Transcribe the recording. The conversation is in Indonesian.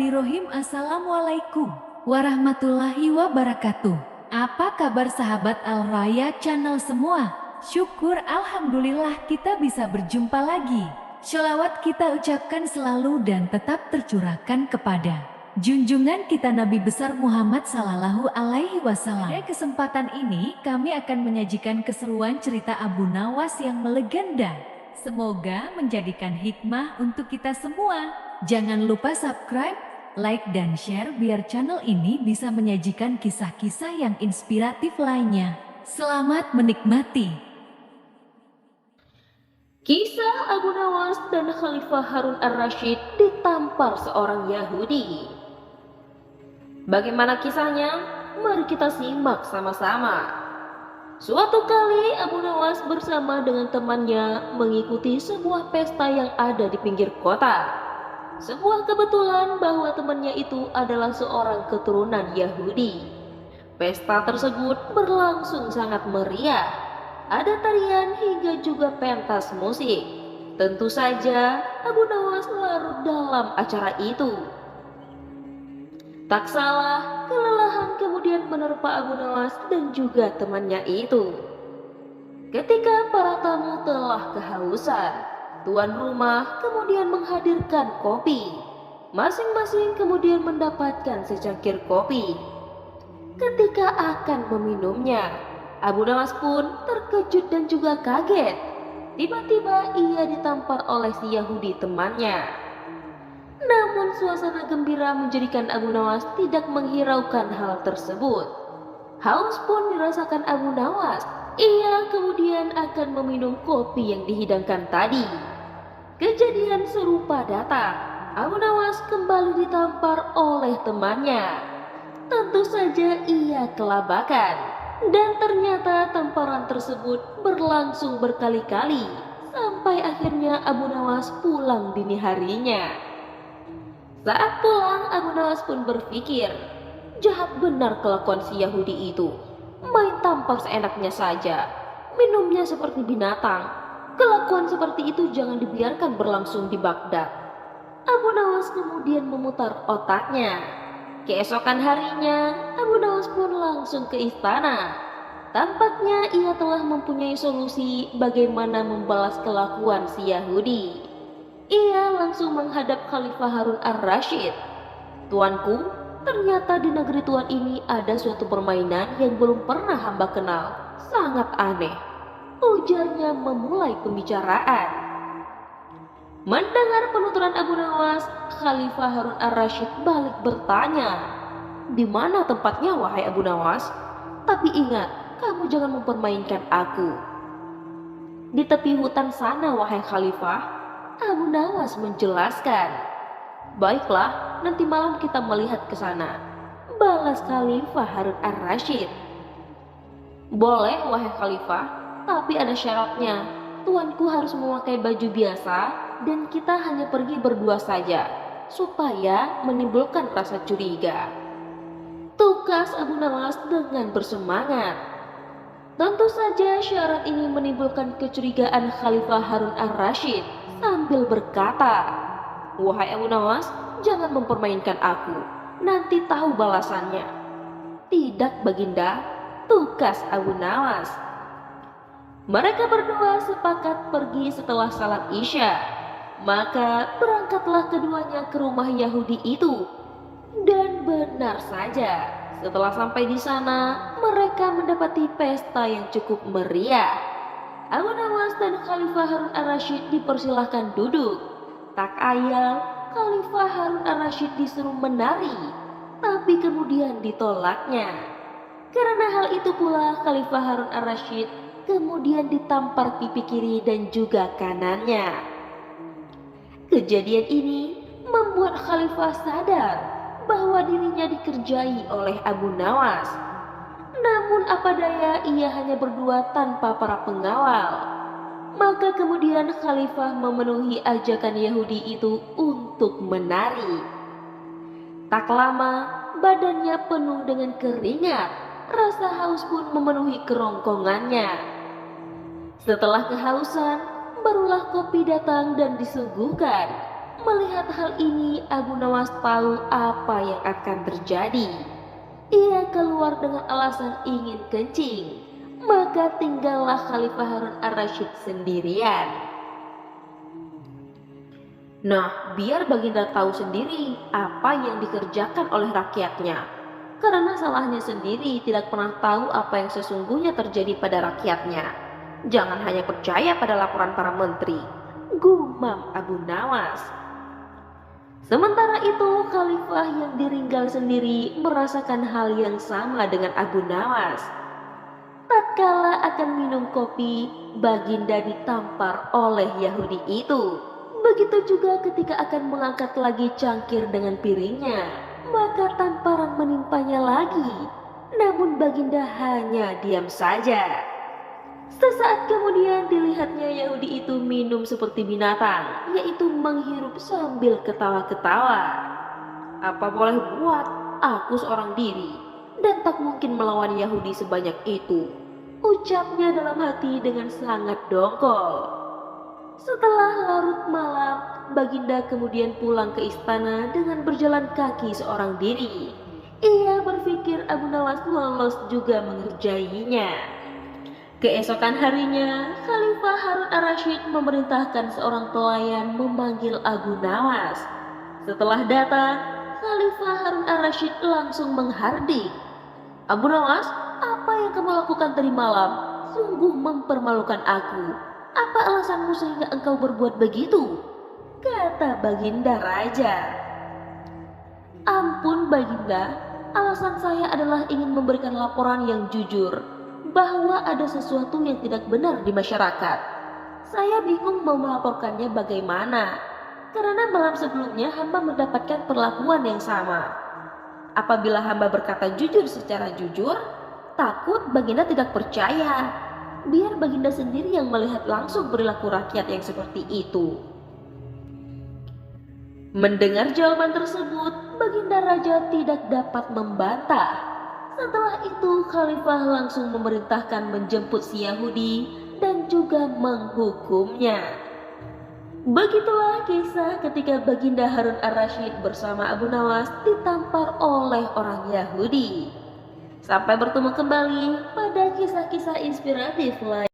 Bismillahirrohmanirrohim. Assalamualaikum warahmatullahi wabarakatuh. Apa kabar sahabat Al-Raya Channel semua? Syukur Alhamdulillah kita bisa berjumpa lagi. Sholawat kita ucapkan selalu dan tetap tercurahkan kepada junjungan kita Nabi besar Muhammad Sallallahu Alaihi Wasallam. Pada kesempatan ini kami akan menyajikan keseruan cerita Abu Nawas yang melegenda. Semoga menjadikan hikmah untuk kita semua. Jangan lupa subscribe, like dan share biar channel ini bisa menyajikan kisah-kisah yang inspiratif lainnya. Selamat menikmati. Kisah Abu Nawas dan Khalifah Harun ar-Rasyid ditampar seorang Yahudi. Bagaimana kisahnya? Mari kita simak sama-sama. Suatu kali Abu Nawas bersama dengan temannya mengikuti sebuah pesta yang ada di pinggir kota. Sebuah kebetulan bahwa temannya itu adalah seorang keturunan Yahudi. Pesta tersebut berlangsung sangat meriah. Ada tarian hingga juga pentas musik. Tentu saja Abu Nawas larut dalam acara itu. Tak salah, kelelahan kemudian menerpa Abu Nawas dan juga temannya itu. Ketika para tamu telah kehausan, tuan rumah kemudian menghadirkan kopi. Masing-masing kemudian mendapatkan secangkir kopi. Ketika akan meminumnya, Abu Nawas pun terkejut dan juga kaget. Tiba-tiba ia ditampar oleh si Yahudi temannya. Namun suasana gembira menjadikan Abu Nawas tidak menghiraukan hal tersebut. Haus pun dirasakan Abu Nawas. Ia kemudian akan meminum kopi yang dihidangkan tadi. Kejadian serupa datang. Abu Nawas kembali ditampar oleh temannya. Tentu saja ia kelabakan. Dan ternyata tamparan tersebut berlangsung berkali-kali. Sampai akhirnya Abu Nawas pulang dini harinya. Saat pulang, Abu Nawas pun berpikir, jahat benar kelakuan si Yahudi itu. Main tampar seenaknya saja, minumnya seperti binatang. Kelakuan seperti itu jangan dibiarkan berlangsung di Baghdad. Abu Nawas kemudian memutar otaknya. Keesokan harinya, Abu Nawas pun langsung ke istana. Tampaknya ia telah mempunyai solusi bagaimana membalas kelakuan si Yahudi. Ia langsung menghadap Khalifah Harun ar-Rasyid. Tuanku, ternyata di negeri tuan ini ada suatu permainan yang belum pernah hamba kenal. Sangat aneh, ujarnya memulai pembicaraan. Mendengar penuturan Abu Nawas, Khalifah Harun ar-Rasyid balik bertanya, "Di mana tempatnya wahai Abu Nawas? Tapi ingat, kamu jangan mempermainkan aku." "Di tepi hutan sana wahai Khalifah," Abu Nawas menjelaskan. "Baiklah, nanti malam kita melihat ke sana," balas Khalifah Harun ar-Rasyid. "Boleh wahai Khalifah, tapi ada syaratnya. Tuanku harus memakai baju biasa dan kita hanya pergi berdua saja, supaya menimbulkan rasa curiga," tukas Abu Nawas dengan bersemangat. Tentu saja syarat ini menimbulkan kecurigaan Khalifah Harun ar-Rasyid sambil berkata, "Wahai Abu Nawas, jangan mempermainkan aku, nanti tahu balasannya." "Tidak Baginda," tukas Abu Nawas. Mereka berdua sepakat pergi setelah salat Isya. Maka berangkatlah keduanya ke rumah Yahudi itu. Dan benar saja, setelah sampai di sana, mereka mendapati pesta yang cukup meriah. Abu Nawas dan Khalifah Harun ar-Rasyid dipersilahkan duduk. Tak ayal, Khalifah Harun ar-Rasyid disuruh menari, tapi kemudian ditolaknya. Karena hal itu pula Khalifah Harun ar-Rasyid kemudian ditampar pipi kiri dan juga kanannya. Kejadian ini membuat Khalifah sadar bahwa dirinya dikerjai oleh Abu Nawas. Namun apa daya, ia hanya berdua tanpa para pengawal. Maka kemudian Khalifah memenuhi ajakan Yahudi itu untuk menari. Tak lama, badannya penuh dengan keringat. Rasa haus pun memenuhi kerongkongannya. Setelah kehausan, barulah kopi datang dan disuguhkan. Melihat hal ini, Abu Nawas tahu apa yang akan terjadi. Ia keluar dengan alasan ingin kencing. Maka tinggallah Khalifah Harun ar-Rasyid sendirian. Nah, biar Baginda tahu sendiri apa yang dikerjakan oleh rakyatnya. Karena salahnya sendiri tidak pernah tahu apa yang sesungguhnya terjadi pada rakyatnya. Jangan hanya percaya pada laporan para menteri, gumam Abu Nawas. Sementara itu, Khalifah yang diringgal sendiri merasakan hal yang sama dengan Abu Nawas. Tatkala akan minum kopi, Baginda ditampar oleh Yahudi itu. Begitu juga ketika akan mengangkat lagi cangkir dengan piringnya, maka tamparan menimpanya lagi. Namun Baginda hanya diam saja. Sesaat kemudian dilihatnya Yahudi itu minum seperti binatang, yaitu menghirup sambil ketawa-ketawa. Apa boleh buat, aku seorang diri, dan tak mungkin melawan Yahudi sebanyak itu, ucapnya dalam hati dengan sangat dongkol. Setelah larut malam, Baginda kemudian pulang ke istana dengan berjalan kaki seorang diri. Ia berpikir Abu Nawas lolos juga mengerjainya. Keesokan harinya, Khalifah Harun ar-Rasyid memerintahkan seorang pelayan memanggil Abu Nawas. Setelah datang, Khalifah Harun ar-Rasyid langsung menghardik. Abu Nawas, apa yang kamu lakukan tadi malam? Sungguh mempermalukan aku. Apa alasanmu sehingga engkau berbuat begitu? Kata Baginda Raja. Ampun Baginda, alasan saya adalah ingin memberikan laporan yang jujur bahwa ada sesuatu yang tidak benar di masyarakat. Saya bingung mau melaporkannya bagaimana, karena malam sebelumnya hamba mendapatkan perlakuan yang sama. Apabila hamba berkata jujur secara jujur, takut Baginda tidak percaya. Biar Baginda sendiri yang melihat langsung perilaku rakyat yang seperti itu. Mendengar jawaban tersebut, Baginda Raja tidak dapat membantah. Setelah itu, Khalifah langsung memerintahkan menjemput si Yahudi dan juga menghukumnya. Begitulah kisah ketika Baginda Harun ar-Rasyid bersama Abu Nawas ditampar oleh orang Yahudi. Sampai bertemu kembali pada kisah-kisah inspiratif lain.